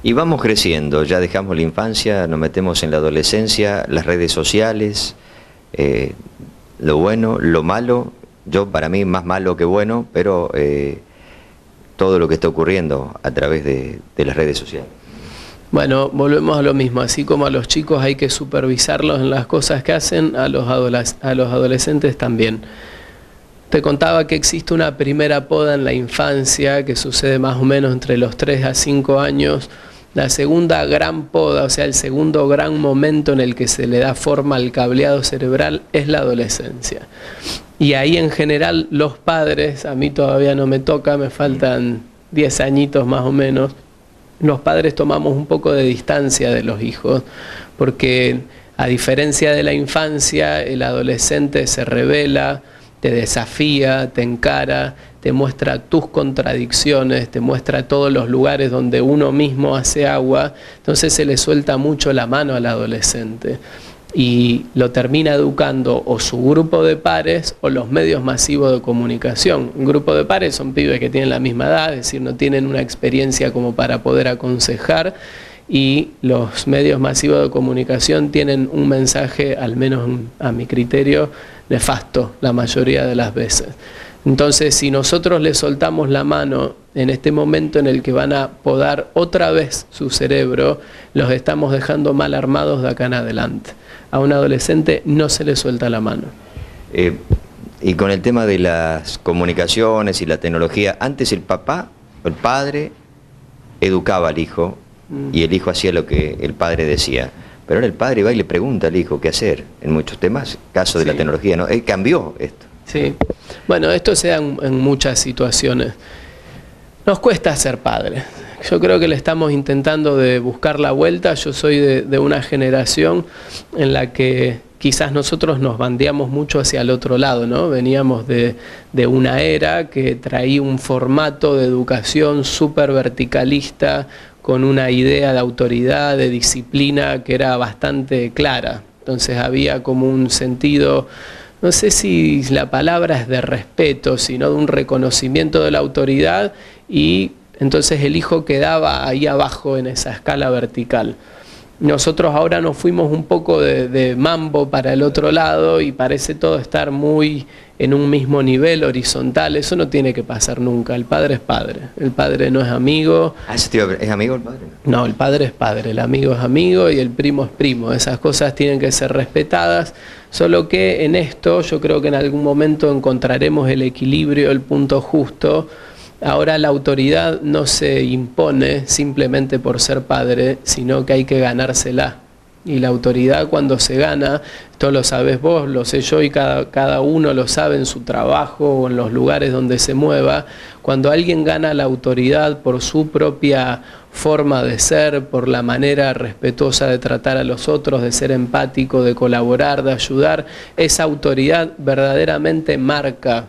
Y vamos creciendo, ya dejamos la infancia, nos metemos en la adolescencia, las redes sociales, lo bueno, lo malo, yo para mí más malo que bueno, pero todo lo que está ocurriendo a través de las redes sociales. Bueno, volvemos a lo mismo, así como a los chicos hay que supervisarlos en las cosas que hacen, a los adolescentes también. Te contaba que existe una primera poda en la infancia que sucede más o menos entre los 3 a 5 años. La segunda gran poda, o sea, el segundo gran momento en el que se le da forma al cableado cerebral es la adolescencia. Y ahí en general los padres, a mí todavía no me toca, me faltan 10 añitos más o menos, los padres tomamos un poco de distancia de los hijos, porque a diferencia de la infancia, el adolescente se revela, te desafía, te encara, te muestra tus contradicciones, te muestra todos los lugares donde uno mismo hace agua, entonces se le suelta mucho la mano al adolescente y lo termina educando o su grupo de pares o los medios masivos de comunicación. Un grupo de pares son pibes que tienen la misma edad, es decir, no tienen una experiencia como para poder aconsejar, y los medios masivos de comunicación tienen un mensaje, al menos a mi criterio, nefasto la mayoría de las veces. Entonces, si nosotros le soltamos la mano en este momento en el que van a podar otra vez su cerebro, los estamos dejando mal armados de acá en adelante. A un adolescente no se le suelta la mano. Y con el tema de las comunicaciones y la tecnología, antes el papá, el padre, educaba al hijo y el hijo hacía lo que el padre decía. Pero ahora el padre va y le pregunta al hijo qué hacer en muchos temas, caso de la tecnología, ¿no? Él cambió esto. Sí, bueno, esto se da en muchas situaciones. Nos cuesta ser padres. Yo creo que le estamos intentando de buscar la vuelta. Yo soy de una generación en la que quizás nosotros nos bandeamos mucho hacia el otro lado, ¿no? Veníamos de una era que traía un formato de educación súper verticalista, con una idea de autoridad, de disciplina que era bastante clara. Entonces había como un sentido, no sé si la palabra es de respeto, sino de un reconocimiento de la autoridad, y entonces el hijo quedaba ahí abajo en esa escala vertical. Nosotros ahora nos fuimos un poco de mambo para el otro lado y parece todo estar muy en un mismo nivel horizontal. Eso no tiene que pasar nunca. El padre es padre. El padre no es amigo. ¿Es amigo el padre? No, el padre es padre. El amigo es amigo y el primo es primo. Esas cosas tienen que ser respetadas. Solo que en esto yo creo que en algún momento encontraremos el equilibrio, el punto justo. Ahora la autoridad no se impone simplemente por ser padre, sino que hay que ganársela. Y la autoridad cuando se gana, esto lo sabes vos, lo sé yo y cada uno lo sabe en su trabajo o en los lugares donde se mueva, cuando alguien gana la autoridad por su propia forma de ser, por la manera respetuosa de tratar a los otros, de ser empático, de colaborar, de ayudar, esa autoridad verdaderamente marca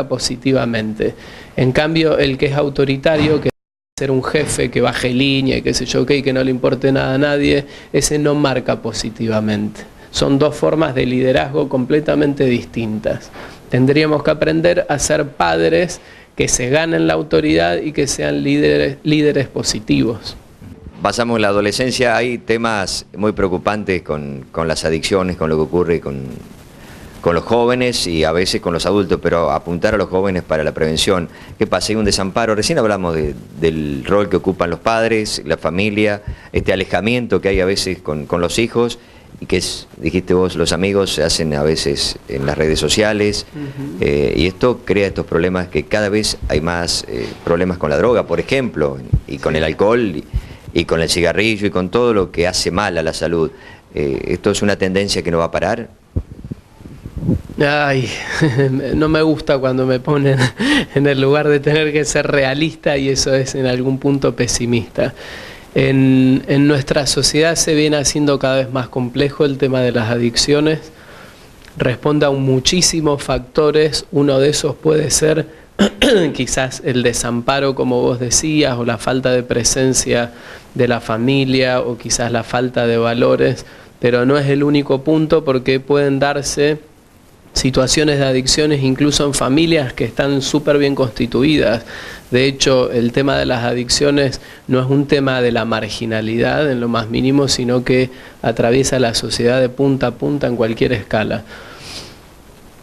positivamente. En cambio, el que es autoritario, que ser un jefe que baje línea y qué sé yo qué, y que no le importe nada a nadie, ese no marca positivamente. Son dos formas de liderazgo completamente distintas. Tendríamos que aprender a ser padres que se ganen la autoridad y que sean líderes positivos. Pasamos la adolescencia, hay temas muy preocupantes con las adicciones, con lo que ocurre con los jóvenes y a veces con los adultos, pero apuntar a los jóvenes para la prevención. ¿Qué pasa? Hay un desamparo. Recién hablamos del rol que ocupan los padres, la familia, este alejamiento que hay a veces con los hijos, y que dijiste vos, los amigos se hacen a veces en las redes sociales, y esto crea estos problemas, que cada vez hay más problemas con la droga, por ejemplo, y con el alcohol, y con el cigarrillo, y con todo lo que hace mal a la salud. ¿Esto es una tendencia que no va a parar? Ay, no me gusta cuando me ponen en el lugar de tener que ser realista, y eso es en algún punto pesimista. En nuestra sociedad se viene haciendo cada vez más complejo el tema de las adicciones. Responde a muchísimos factores. Uno de esos puede ser quizás el desamparo, como vos decías, o la falta de presencia de la familia, o quizás la falta de valores, pero no es el único punto, porque pueden darse situaciones de adicciones incluso en familias que están súper bien constituidas. De hecho, el tema de las adicciones no es un tema de la marginalidad en lo más mínimo, sino que atraviesa la sociedad de punta a punta en cualquier escala.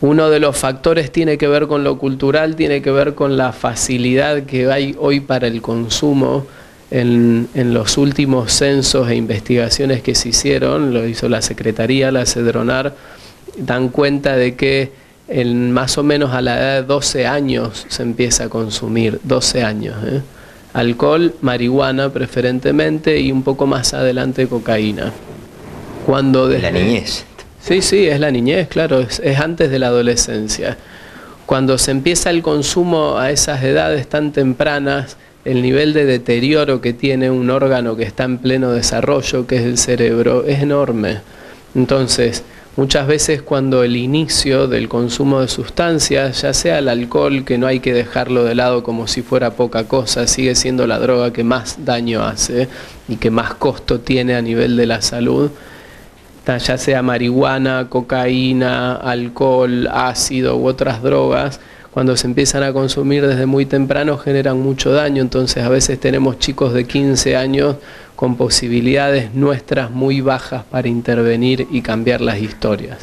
Uno de los factores tiene que ver con lo cultural, tiene que ver con la facilidad que hay hoy para el consumo. En los últimos censos e investigaciones que se hicieron, lo hizo la Secretaría, la CEDRONAR, dan cuenta de que más o menos a la edad de 12 años se empieza a consumir, 12 años. Alcohol, marihuana preferentemente y un poco más adelante cocaína. Cuando desde... La niñez. Sí, es la niñez, claro, es antes de la adolescencia. Cuando se empieza el consumo a esas edades tan tempranas, el nivel de deterioro que tiene un órgano que está en pleno desarrollo, que es el cerebro, es enorme. Entonces, muchas veces cuando el inicio del consumo de sustancias, ya sea el alcohol, que no hay que dejarlo de lado como si fuera poca cosa, sigue siendo la droga que más daño hace y que más costo tiene a nivel de la salud, ya sea marihuana, cocaína, alcohol, ácido u otras drogas, cuando se empiezan a consumir desde muy temprano generan mucho daño. Entonces a veces tenemos chicos de 15 años con posibilidades nuestras muy bajas para intervenir y cambiar las historias.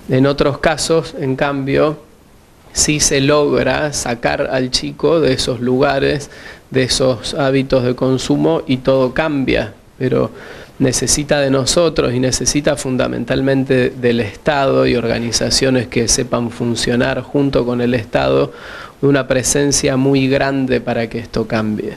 En otros casos, en cambio, sí se logra sacar al chico de esos lugares, de esos hábitos de consumo y todo cambia, pero necesita de nosotros y necesita fundamentalmente del Estado y organizaciones que sepan funcionar junto con el Estado, una presencia muy grande para que esto cambie.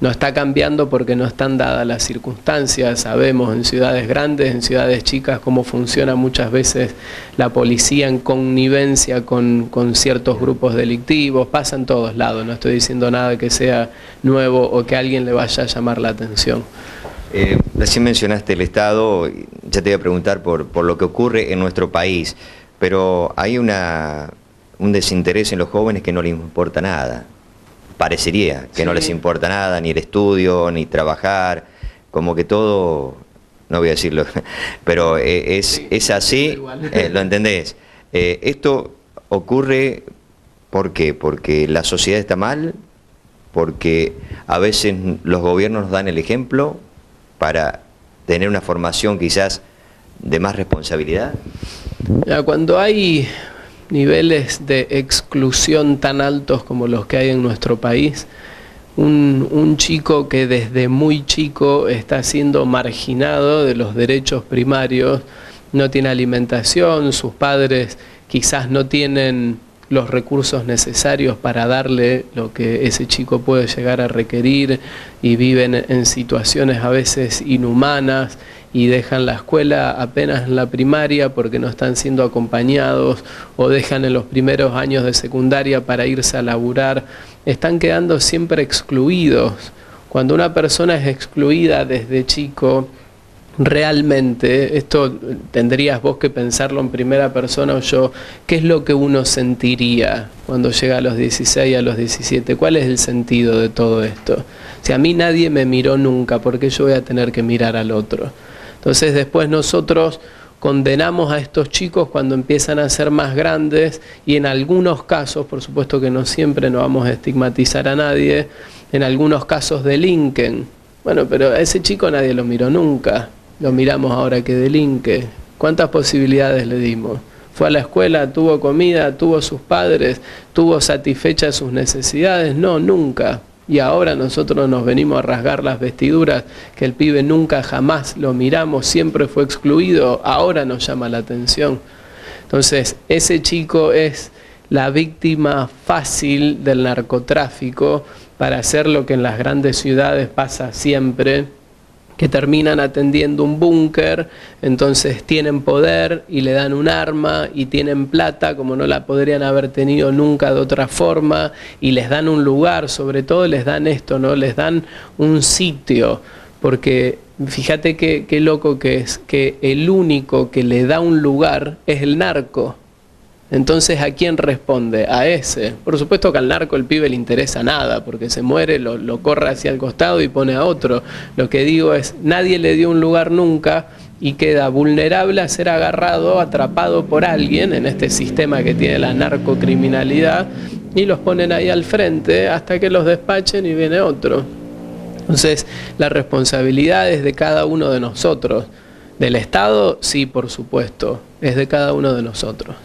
No está cambiando porque no están dadas las circunstancias. Sabemos en ciudades grandes, en ciudades chicas, cómo funciona muchas veces la policía en connivencia con ciertos grupos delictivos. Pasa en todos lados, no estoy diciendo nada que sea nuevo o que a alguien le vaya a llamar la atención. Recién mencionaste el Estado, ya te voy a preguntar por lo que ocurre en nuestro país, pero hay un desinterés en los jóvenes que no les importa nada. Parecería que sí. No les importa nada, ni el estudio, ni trabajar, como que todo, no voy a decirlo, pero es así, ¿lo entendés? Esto ocurre, ¿por qué? Porque la sociedad está mal, porque a veces los gobiernos nos dan el ejemplo para tener una formación quizás de más responsabilidad. Ya, cuando hay niveles de exclusión tan altos como los que hay en nuestro país, un chico que desde muy chico está siendo marginado de los derechos primarios, no tiene alimentación, sus padres quizás no tienen los recursos necesarios para darle lo que ese chico puede llegar a requerir y viven en situaciones a veces inhumanas y dejan la escuela apenas en la primaria porque no están siendo acompañados o dejan en los primeros años de secundaria para irse a laburar, están quedando siempre excluidos. Cuando una persona es excluida desde chico, realmente, esto tendrías vos que pensarlo en primera persona o yo, ¿qué es lo que uno sentiría cuando llega a los 16, a los 17? ¿Cuál es el sentido de todo esto? Si a mí nadie me miró nunca, ¿por qué yo voy a tener que mirar al otro? Entonces después nosotros condenamos a estos chicos cuando empiezan a ser más grandes y en algunos casos, por supuesto que no siempre, no vamos a estigmatizar a nadie, en algunos casos delinquen. Bueno, pero a ese chico nadie lo miró nunca. Lo miramos ahora que delinque. ¿Cuántas posibilidades le dimos? Fue a la escuela, tuvo comida, tuvo sus padres, tuvo satisfechas sus necesidades. No, nunca. Y ahora nosotros nos venimos a rasgar las vestiduras, que el pibe nunca jamás lo miramos, siempre fue excluido, ahora nos llama la atención. Entonces, ese chico es la víctima fácil del narcotráfico para hacer lo que en las grandes ciudades pasa siempre, que terminan atendiendo un búnker, entonces tienen poder y le dan un arma y tienen plata como no la podrían haber tenido nunca de otra forma y les dan un lugar, sobre todo les dan esto, ¿no? Les dan un sitio, porque fíjate qué loco que es, que el único que le da un lugar es el narco. Entonces, ¿a quién responde? A ese. Por supuesto que al narco el pibe le interesa nada, porque se muere, lo corre hacia el costado y pone a otro. Lo que digo es, nadie le dio un lugar nunca, y queda vulnerable a ser agarrado, atrapado por alguien en este sistema que tiene la narcocriminalidad, y los ponen ahí al frente hasta que los despachen y viene otro. Entonces, la responsabilidad es de cada uno de nosotros. Del Estado, sí, por supuesto, es de cada uno de nosotros.